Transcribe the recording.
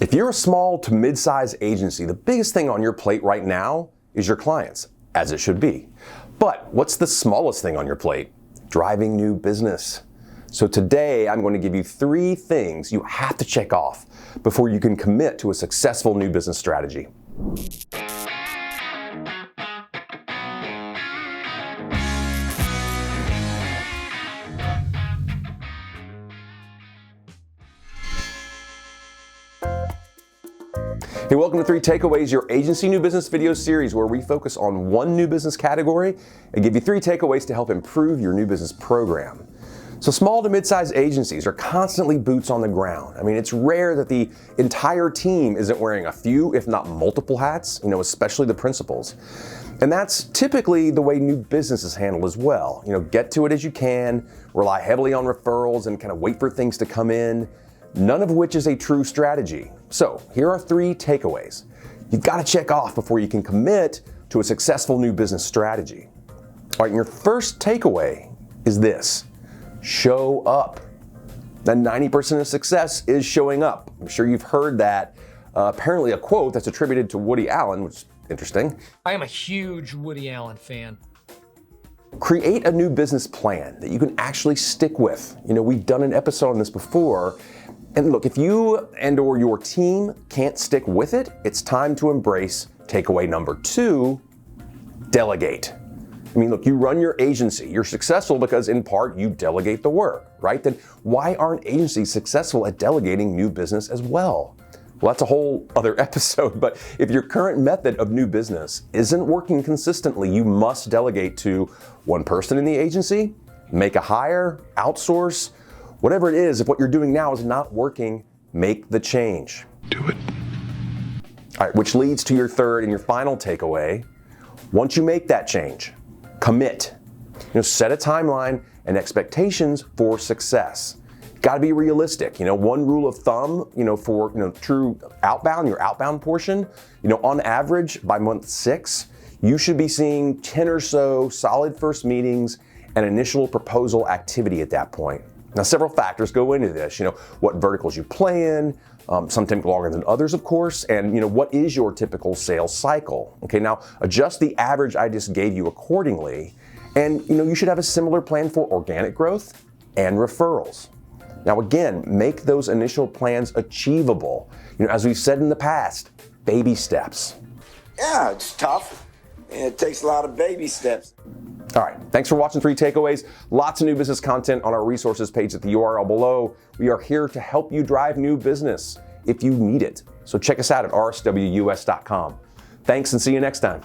If you're a small to mid-sized agency, the biggest thing on your plate right now is your clients, as it should be. But what's the smallest thing on your plate? Driving new business. So today I'm going to give you 3 things you have to check off before you can commit to a successful new business strategy. Hey, welcome to 3 Takeaways, your agency new business video series where we focus on one new business category and give you 3 takeaways to help improve your new business program. So small to mid-sized agencies are constantly boots on the ground. I mean, it's rare that the entire team isn't wearing a few, if not multiple hats, especially the principals. And that's typically the way new business is handled as well. Get to it as you can, rely heavily on referrals and kind of wait for things to come in, none of which is a true strategy. So here are 3 takeaways you've got to check off before you can commit to a successful new business strategy. All right, and your first takeaway is this: show up. Now, 90% of success is showing up. I'm sure you've heard that. Apparently a quote that's attributed to Woody Allen, which is interesting. I am a huge Woody Allen fan. Create a new business plan that you can actually stick with. We've done an episode on this before. And look, if you and/or your team can't stick with it, it's time to embrace takeaway number 2, delegate. Look, you run your agency. You're successful because in part you delegate the work, right? Then why aren't agencies successful at delegating new business as well? Well, that's a whole other episode, but if your current method of new business isn't working consistently, you must delegate to one person in the agency, make a hire, outsource. Whatever it is, if what you're doing now is not working, make the change. Do it. All right, which leads to your third and your final takeaway. Once you make that change, commit. Set a timeline and expectations for success. Got to be realistic. One rule of thumb, for true outbound, your outbound portion, on average by month 6, you should be seeing 10 or so solid first meetings and initial proposal activity at that point. Now, several factors go into this. What verticals you play in, some take longer than others, of course, and what is your typical sales cycle? Okay, now adjust the average I just gave you accordingly, and you should have a similar plan for organic growth and referrals. Now, again, make those initial plans achievable. As we've said in the past, baby steps. Yeah, it's tough. It takes a lot of baby steps. All right, thanks for watching 3 Takeaways. Lots of new business content on our resources page at the URL below. We are here to help you drive new business if you need it. So check us out at RSWUS.com. Thanks and see you next time.